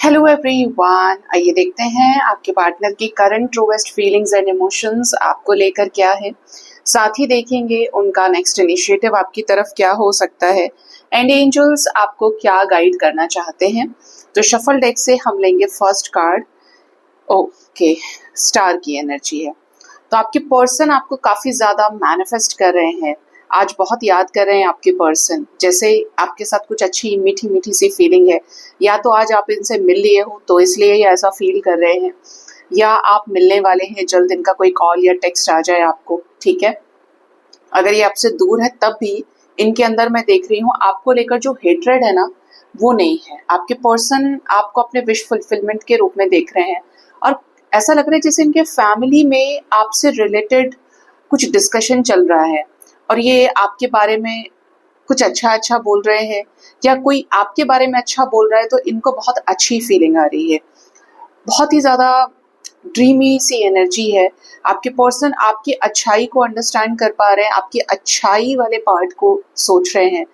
Hello everyone, आइए देखते हैं आपके पार्टनर की current truest feelings and emotions आपको लेकर क्या है। साथ ही देखेंगे उनका नेक्स्ट इनिशिएटिव आपकी तरफ क्या हो सकता है एंड एंजल्स आपको क्या गाइड करना चाहते हैं। तो शफल डेक से हम लेंगे फर्स्ट कार्ड। ओके, स्टार की एनर्जी है। तो आपके पर्सन आपको काफी ज्यादा मैनिफेस्ट कर रहे हैं, आज बहुत याद कर रहे हैं आपके पर्सन। जैसे आपके साथ कुछ अच्छी मीठी मीठी सी फीलिंग है, या तो आज आप इनसे मिल लिए हो तो इसलिए ये ऐसा फील कर रहे हैं, या आप मिलने वाले हैं जल्द, इनका कोई कॉल या टेक्स्ट आ जाए आपको। ठीक है, अगर ये आपसे दूर है तब भी इनके अंदर मैं देख रही हूँ आपको लेकर जो हेट्रेड है ना, वो नहीं है। आपके पर्सन आपको अपने विश फुलफिलमेंट के रूप में देख रहे हैं, और ऐसा लग रहा है जैसे इनके फैमिली में आपसे रिलेटेड कुछ डिस्कशन चल रहा है, और ये आपके बारे में कुछ अच्छा अच्छा बोल रहे हैं, या कोई आपके बारे में अच्छा बोल रहा है तो इनको बहुत अच्छी फीलिंग आ रही है। बहुत ही ज्यादा ड्रीमी सी एनर्जी है। आपके पर्सन आपकी अच्छाई को अंडरस्टैंड कर पा रहे हैं, आपकी अच्छाई वाले पार्ट को सोच रहे हैं।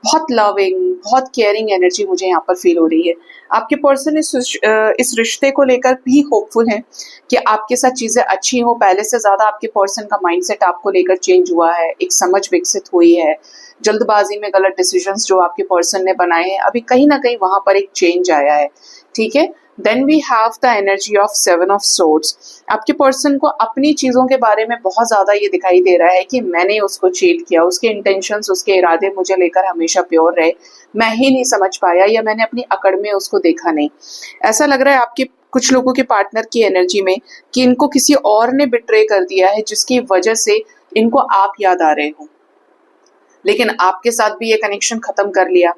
बहुत लविंग, बहुत केयरिंग एनर्जी मुझे यहाँ पर फील हो रही है। आपके पर्सन इस रिश्ते को लेकर भी होपफुल हैं कि आपके साथ चीजें अच्छी हो। पहले से ज्यादा आपके पर्सन का माइंडसेट आपको लेकर चेंज हुआ है, एक समझ विकसित हुई है। जल्दबाजी में गलत डिसीजंस जो आपके पर्सन ने बनाए हैं, अभी कहीं ना कहीं वहां पर एक चेंज आया है। ठीक है, then we have the energy of 7 of swords. आपके पर्सन को अपनी चीजों के बारे में बहुत ज्यादा ये दिखाई दे रहा है कि मैंने उसको चीट किया, उसके इंटेंशंस, उसके इरादे मुझे लेकर हमेशा प्योर रहे, मैं ही नहीं समझ पाया, या मैंने अपनी अकड़ में उसको देखा नहीं। ऐसा लग रहा है आपके कुछ लोगों के पार्टनर की एनर्जी में कि इनको किसी और ने बिट्रे कर दिया है, जिसकी वजह से इनको आप याद आ रहे हो, लेकिन आपके साथ भी ये कनेक्शन खत्म कर लिया।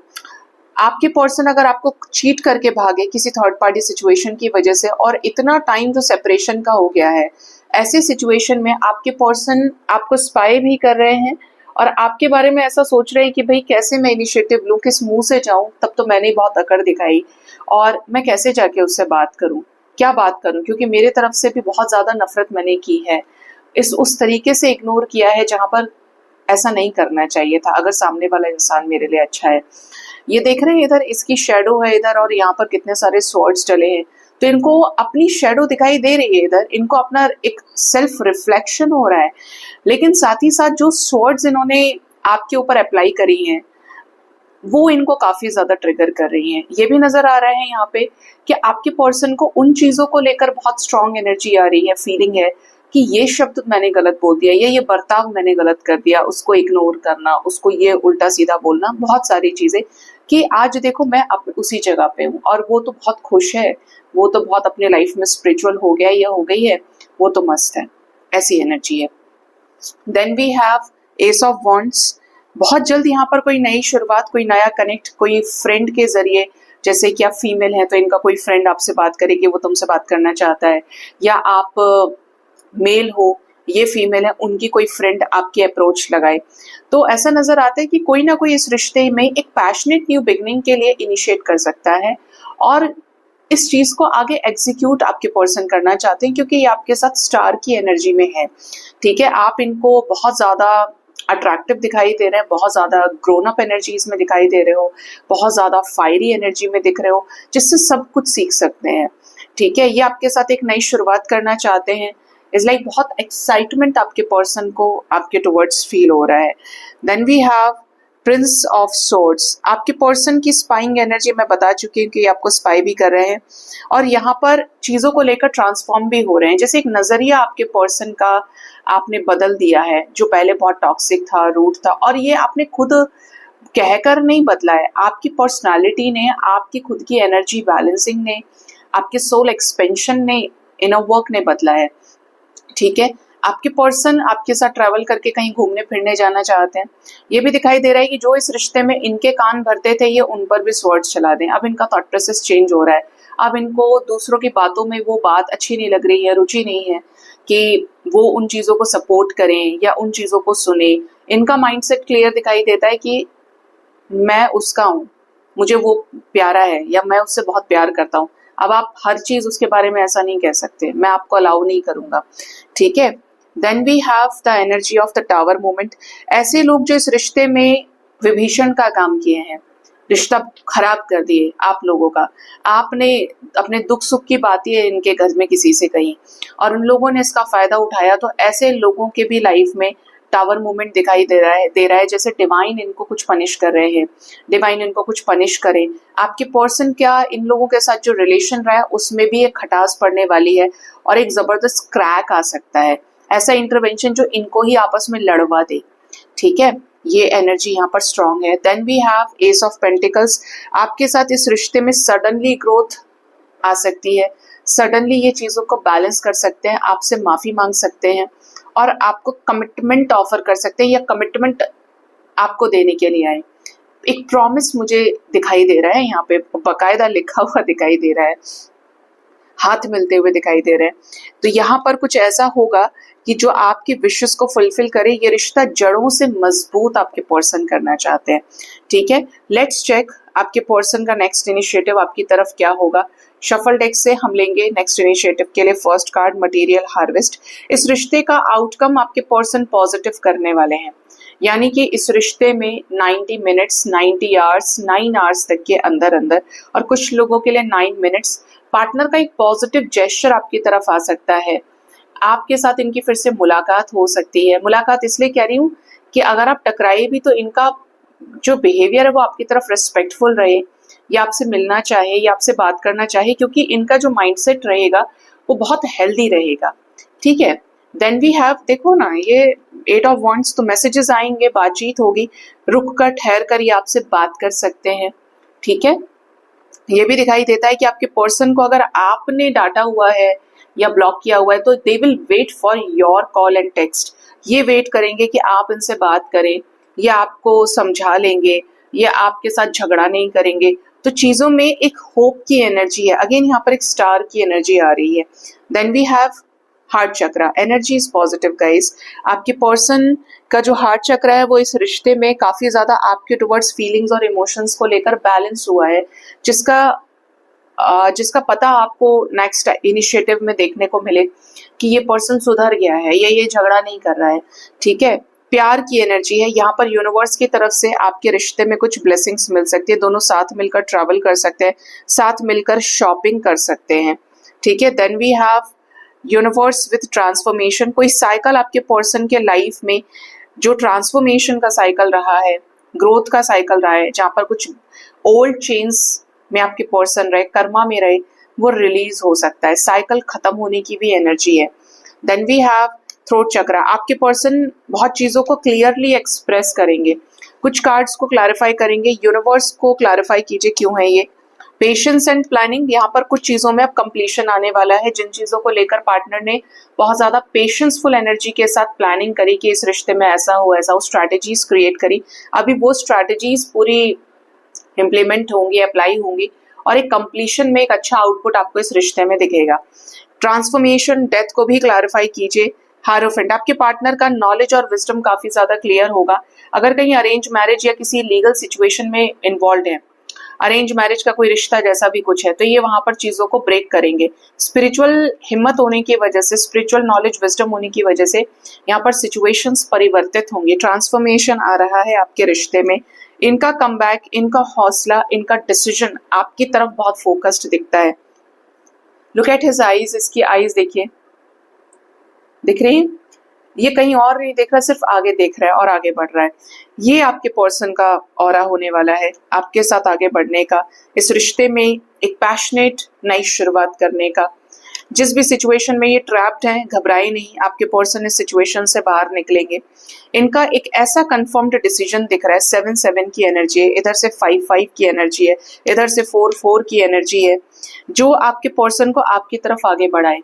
आपके पर्सन अगर आपको चीट करके भागे किसी थर्ड पार्टी सिचुएशन की वजह से, और इतना टाइम तो सेपरेशन का हो गया है, ऐसे सिचुएशन में आपके पर्सन आपको स्पाई भी कर रहे हैं और आपके बारे में ऐसा सोच रहे हैं कि भाई कैसे मैं इनिशिएटिव लूं, किस मुंह से जाऊं, तब तो मैंने बहुत अकड़ दिखाई, और मैं कैसे जाके उससे बात करूं, क्या बात करूं, क्योंकि मेरे तरफ से भी बहुत ज्यादा नफरत मैंने की है, इस उस तरीके से इग्नोर किया है जहां पर ऐसा नहीं करना चाहिए था, अगर सामने वाला इंसान मेरे लिए अच्छा है। ये देख रहे हैं इधर इसकी शेडो है इधर, और यहाँ पर कितने सारे स्वॉर्ड्स डले हैं, तो इनको अपनी शेडो दिखाई दे रही है इधर, इनको अपना एक सेल्फ रिफ्लेक्शन हो रहा है। लेकिन साथ ही साथ जो स्वॉर्ड्स इन्होंने आपके ऊपर अप्लाई करी हैं, वो इनको काफी ज्यादा ट्रिगर कर रही हैं। ये भी नजर आ रहा है यहाँ पे कि आपके पर्सन को उन चीजों को लेकर बहुत स्ट्रांग एनर्जी आ रही है, फीलिंग है कि ये शब्द मैंने गलत बोल दिया, ये बर्ताव मैंने गलत कर दिया, उसको इग्नोर करना, उसको ये उल्टा सीधा बोलना, बहुत सारी चीजें, कि आज देखो मैं उसी जगह पे हूँ, और वो तो बहुत खुश है, वो तो बहुत अपने लाइफ में स्पिरिचुअल हो गया, ये हो गई है, वो तो मस्त है। ऐसी एनर्जी है। Then we have ace of wands. बहुत जल्द यहाँ पर कोई नई शुरुआत, कोई नया कनेक्ट, कोई फ्रेंड के जरिए, जैसे कि आप फीमेल हैं तो इनका कोई फ्रेंड आपसे बात करे कि वो तुमसे बात करना चाहता है, या आप मेल हो, ये फीमेल है, उनकी कोई फ्रेंड आपकी अप्रोच लगाए, तो ऐसा नजर आता है कि कोई ना कोई इस रिश्ते में एक पैशनेट न्यू बिगनिंग के लिए इनिशिएट कर सकता है, और इस चीज को आगे एग्जीक्यूट आपके पर्सन करना चाहते हैं, क्योंकि ये आपके साथ स्टार की एनर्जी में है। ठीक है, आप इनको बहुत ज्यादा अट्रैक्टिव दिखाई दे रहे हैं, बहुत ज्यादा ग्रोन अप एनर्जीज में दिखाई दे रहे हो, बहुत ज्यादा फायरी एनर्जी में दिख रहे हो, जिससे सब कुछ सीख सकते हैं। ठीक है, ये आपके साथ एक नई शुरुआत करना चाहते हैं। इज लाइक बहुत एक्साइटमेंट आपके पर्सन को आपके टुवर्ड्स फील हो रहा है। Then we have prince of swords. आपके पर्सन की स्पाइंग एनर्जी मैं बता चुकी हूँ कि आपको स्पाई भी कर रहे हैं, और यहाँ पर चीजों को लेकर ट्रांसफॉर्म भी हो रहे हैं, जैसे एक नजरिया आपके पर्सन का आपने बदल दिया है, जो पहले बहुत टॉक्सिक था, रूट था, और ये आपने खुद कहकर नहीं बदला है, आपकी पर्सनालिटी ने, आपकी खुद की एनर्जी बैलेंसिंग ने, आपके सोल एक्सपेंशन ने, इनर वर्क ने बदला है। ठीक है, आपके पर्सन आपके साथ ट्रैवल करके कहीं घूमने फिरने जाना चाहते हैं। ये भी दिखाई दे रहा है कि जो इस रिश्ते में इनके कान भरते थे, ये उन पर भी स्वर्ड्स चला दें। अब इनका थॉट प्रोसेस चेंज हो रहा है, अब इनको दूसरों की बातों में वो बात अच्छी नहीं लग रही है, रुचि नहीं है कि वो उन चीजों को सपोर्ट करें या उन चीजों को सुने। इनका माइंडसेट क्लियर दिखाई देता है कि मैं उसका हूँ, मुझे वो प्यारा है, या मैं उससे बहुत प्यार करता हूँ। अब आप हर चीज उसके बारे में ऐसा नहीं कह सकते, मैं आपको अलाउ नहीं करूंगा। ठीक है, then we have the energy of the tower moment. ऐसे लोग जो इस रिश्ते में विभीषण का काम किए हैं, रिश्ता खराब कर दिए आप लोगों का। आपने अपने दुख सुख की बातें इनके घर में किसी से कही और उन लोगों ने इसका फायदा उठाया, तो ऐसे लोगों के भी लाइफ में टावर मूवमेंट दिखाई दे रहा है जैसे डिवाइन इनको कुछ पनिश कर रहे हैं, डिवाइन इनको कुछ पनिश करे। आपके पर्सन क्या इन लोगों के साथ जो रिलेशन रहा है उसमें भी एक खटास पड़ने वाली है और एक जबरदस्त क्रैक आ सकता है, ऐसा इंटरवेंशन जो इनको ही आपस में लड़वा दे। ठीक है, ये एनर्जी यहाँ पर स्ट्रांग है। Then we have ace of pentacles. आपके साथ इस रिश्ते में सडनली ग्रोथ आ सकती है, सडनली ये चीजों को बैलेंस कर सकते हैं, आपसे माफी मांग सकते हैं और आपको कमिटमेंट ऑफर कर सकते हैं या कमिटमेंट आपको देने के लिए आए। एक प्रॉमिस मुझे दिखाई दे रहा है यहाँ पे, बकायदा लिखा हुआ दिखाई दे रहा है, हाथ मिलते हुए दिखाई दे रहे हैं। तो यहाँ पर कुछ ऐसा होगा कि जो आपकी विशेस को फुलफिल करे। ये रिश्ता जड़ों से मजबूत आपके पर्सन करना चाहते हैं। ठीक है, लेट्स चेक आपके पर्सन का नेक्स्ट इनिशिएटिव आपकी तरफ क्या होगा। शफल डेक से हम लेंगे नेक्स्ट इनिशिएटिव के लिए फर्स्ट कार्ड मटेरियल हार्वेस्ट। इस रिश्ते का आउटकम आपके पर्सन पॉजिटिव करने वाले हैं, यानी कि इस रिश्ते में 90 मिनट्स 90 आवर्स 9 आवर्स तक के अंदर अंदर और कुछ लोगों के लिए 9 मिनट्स पार्टनर का एक पॉजिटिव जेस्चर आपकी तरफ आ सकता है। आपके साथ इनकी फिर से मुलाकात हो सकती है। मुलाकात इसलिए कह रही हूँ कि अगर आप टकराए भी तो इनका जो बिहेवियर है वो आपकी तरफ रिस्पेक्टफुल रहे, या आपसे मिलना चाहे या आपसे बात करना चाहे, क्योंकि इनका जो माइंडसेट रहेगा वो बहुत हेल्दी रहेगा। ठीक है, देन वी हैव, देखो ना ये 8 ऑफ वॉन्ड्स, तो मैसेजेस आएंगे, बातचीत होगी, रुक कर ठहर कर ये आपसे बात कर सकते हैं। ठीक है, ये भी दिखाई देता है कि आपके पर्सन को अगर आपने डांटा हुआ है या ब्लॉक किया हुआ है तो they will wait for your call and text. ये वेट करेंगे कि आप इनसे बात करें, या आपको समझा लेंगे, या आपके साथ झगड़ा नहीं करेंगे। तो चीजों में एक होप की एनर्जी है। अगेन यहाँ पर एक स्टार की एनर्जी आ रही है। Then we have heart chakra, energy is positive guys. आपके पर्सन का जो हार्ट चक्रा है वो इस रिश्ते में काफी ज्यादा आपके टुवर्ड्स फीलिंग्स और इमोशंस को लेकर बैलेंस हुआ है, जिसका पता आपको नेक्स्ट इनिशिएटिव में देखने को मिले कि ये पर्सन सुधर गया है या ये झगड़ा नहीं कर रहा है। ठीक है, प्यार की एनर्जी है यहाँ पर। यूनिवर्स की तरफ से आपके रिश्ते में कुछ ब्लेसिंग्स मिल सकती है, दोनों साथ मिलकर ट्रैवल कर सकते हैं, साथ मिलकर शॉपिंग कर सकते हैं। ठीक है, then we have universe with transformation. कोई साइकिल आपके पर्सन के लाइफ में जो ट्रांसफॉर्मेशन का साइकिल रहा है, ग्रोथ का साइकिल रहा है, जहाँ पर कुछ ओल्ड चेन्स में आपके पर्सन रहे, कर्मा में रहे, वो रिलीज हो सकता है। साइकिल खत्म होने की भी एनर्जी है। देन वी हैव थ्रोट चक्रा। आपके पर्सन बहुत चीजों को क्लियरली एक्सप्रेस करेंगे, कुछ कार्ड्स को क्लैरिफाई करेंगे। यूनिवर्स को क्लैरिफाई कीजिए क्यों है ये। पेशेंस एंड प्लानिंग, यहाँ पर कुछ चीजों में अब कंप्लीशन आने वाला है, जिन चीजों को लेकर पार्टनर ने बहुत ज्यादा पेशेंसफुल एनर्जी के साथ प्लानिंग करी कि इस रिश्ते में ऐसा हो ऐसा हो, स्ट्रैटेजीज क्रिएट करी। अभी वो स्ट्रैटेजीज पूरी इम्प्लीमेंट होंगी, अप्लाई होंगी और एक कंप्लीशन में एक अच्छा आउटपुट आपको इस रिश्ते में दिखेगा। ट्रांसफॉर्मेशन, डेथ को भी क्लैरिफाई कीजिए। हारोफेंट, आपके पार्टनर का नॉलेज और विजडम काफी ज्यादा क्लियर होगा। अगर कहीं अरेंज मैरिज या किसी लीगल सिचुएशन में इन्वॉल्व है, अरेंज मैरिज का कोई रिश्ता जैसा भी कुछ है, तो ये वहां पर चीजों को ब्रेक करेंगे। स्पिरिचुअल हिम्मत होने की वजह से, स्पिरिचुअल नॉलेज विजडम होने की वजह से यहाँ पर सिचुएशंस परिवर्तित होंगे। ट्रांसफॉर्मेशन आ रहा है आपके रिश्ते में। इनका कमबैक, इनका हौसला, इनका डिसीजन आपकी तरफ बहुत फोकस्ड दिखता है। लुक एट हिज आईज, इसकी आईज देखिए, दिख रही है, ये कहीं और नहीं देख रहा, सिर्फ आगे देख रहा है और आगे बढ़ रहा है। ये आपके पर्सन का ऑरा होने वाला है आपके साथ आगे बढ़ने का, इस रिश्ते में एक पैशनेट नई शुरुआत करने का। जिस भी सिचुएशन में ये ट्रैप्ड हैं, घबराए नहीं, आपके पर्सन इस सिचुएशन से बाहर निकलेंगे। इनका एक ऐसा कंफर्म्ड डिसीजन दिख रहा है। 7-7 की एनर्जी है, इधर से 5-5 की एनर्जी है, इधर से 4-4 की एनर्जी है, जो आपके पर्सन को आपकी तरफ आगे बढ़ाए,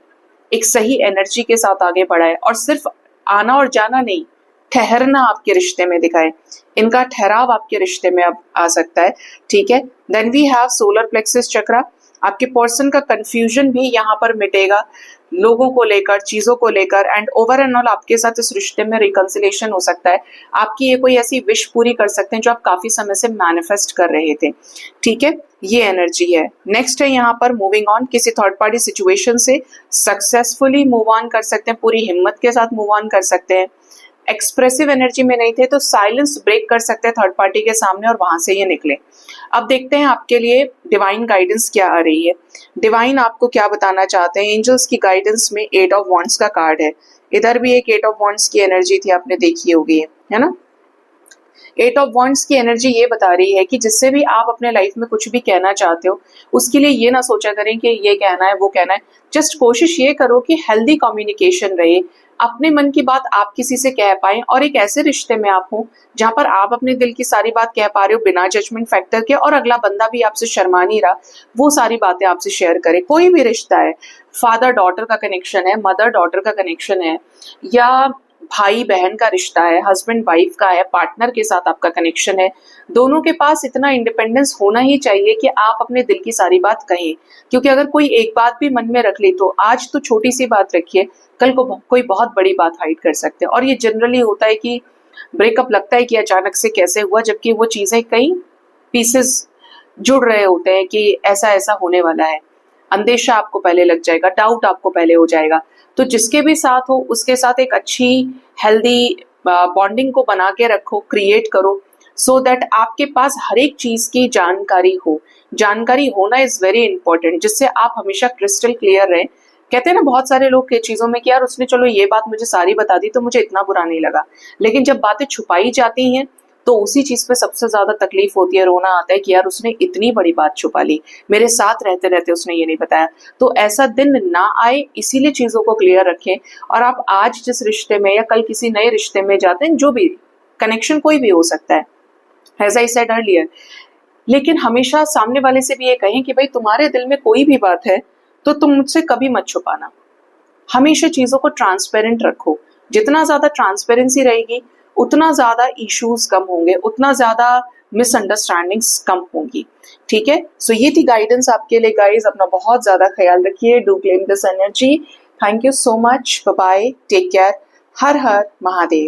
एक सही एनर्जी के साथ आगे बढ़ाए और सिर्फ आना और जाना नहीं, ठहरना आपके रिश्ते में दिखाए। इनका ठहराव आपके रिश्ते में अब आ सकता है। ठीक है, then we have solar plexus chakra. आपके पर्सन का कंफ्यूजन भी यहाँ पर मिटेगा, लोगों को लेकर, चीजों को लेकर, एंड ओवर एंड ऑल आपके साथ इस रिश्ते में रिकंसिलेशन हो सकता है। आपकी ये कोई ऐसी विश पूरी कर सकते हैं जो आप काफी समय से मैनिफेस्ट कर रहे थे। ठीक है, ये एनर्जी है। नेक्स्ट है यहाँ पर मूविंग ऑन, किसी थर्ड पार्टी सिचुएशन से सक्सेसफुली मूव ऑन कर सकते हैं, पूरी हिम्मत के साथ मूव ऑन कर सकते हैं। एक्सप्रेसिव एनर्जी में नहीं थे तो साइलेंस ब्रेक कर सकते हैं थर्ड पार्टी के सामने और वहां से ये निकले। अब देखते हैं आपके लिए डिवाइन गाइडेंस क्या आ रही है। डिवाइन आपको क्या बताना चाहते हैं। एंजल्स की गाइडेंस में 8 ऑफ वॉन्ड्स का कार्ड है। इधर भी एक 8 ऑफ वॉन्ड्स की एनर्जी थी, आपने देखी होगी, है ना। 8 ऑफ वॉन्ड्स की एनर्जी ये बता रही है कि जिससे भी आप अपने लाइफ में कुछ भी कहना चाहते हो उसके लिए ये ना सोचा करें कि ये कहना है वो कहना है। जस्ट कोशिश ये करो कि हेल्दी कम्युनिकेशन रहे, अपने मन की बात आप किसी से कह पाए और एक ऐसे रिश्ते में आप हो जहां पर आप अपने दिल की सारी बात कह पा रहे हो बिना जजमेंट फैक्टर के और अगला बंदा भी आपसे शर्मा नहीं रहा, वो सारी बातें आपसे शेयर करे। कोई भी रिश्ता है, फादर डॉटर का कनेक्शन है, मदर डॉटर का कनेक्शन है, या भाई बहन का रिश्ता है, हस्बैंड वाइफ का है, पार्टनर के साथ आपका कनेक्शन है, दोनों के पास इतना इंडिपेंडेंस होना ही चाहिए कि आप अपने दिल की सारी बात कहें। क्योंकि अगर कोई एक बात भी मन में रख ले तो आज तो छोटी सी बात रखिए, कल को कोई बहुत बड़ी बात हाइड कर सकते हैं। और ये जनरली होता है कि ब्रेकअप लगता है कि अचानक से कैसे हुआ, जबकि वो चीजें कई पीसेस जुड़ रहे होते हैं कि ऐसा ऐसा होने वाला है। अंदेशा आपको पहले लग जाएगा, डाउट आपको पहले हो जाएगा। तो जिसके भी साथ हो उसके साथ एक अच्छी हेल्दी बॉन्डिंग को बना के रखो, क्रिएट करो, सो दैट आपके पास हर एक चीज की जानकारी हो। जानकारी होना इज वेरी इंपॉर्टेंट, जिससे आप हमेशा क्रिस्टल क्लियर रहें। कहते हैं ना बहुत सारे लोग के चीजों में कि यार उसने चलो ये बात मुझे सारी बता दी तो मुझे इतना बुरा नहीं लगा, लेकिन जब बातें छुपाई जाती हैं तो उसी चीज पे सबसे ज्यादा तकलीफ होती है, रोना आता है कि यार उसने इतनी बड़ी बात छुपा ली, मेरे साथ रहते रहते उसने ये नहीं बताया। तो ऐसा दिन ना आए, इसीलिए चीजों को क्लियर रखें। और आप आज जिस रिश्ते में या कल किसी नए रिश्ते में जाते हैं, जो भी कनेक्शन कोई भी हो सकता है, एज आई सेड अर्लियर, लेकिन हमेशा सामने वाले से भी ये कहें कि भाई तुम्हारे दिल में कोई भी बात है तो तुम मुझसे कभी मत छुपाना। हमेशा चीजों को ट्रांसपेरेंट रखो। जितना ज्यादा ट्रांसपेरेंसी रहेगी उतना ज्यादा इश्यूज कम होंगे, उतना ज्यादा मिसअंडरस्टैंडिंग्स कम होंगी। ठीक है, सो ये थी गाइडेंस आपके लिए गाइज। अपना बहुत ज्यादा ख्याल रखिए। Do claim this energy. Thank you so much. Bye bye, take care. हर हर महादेव।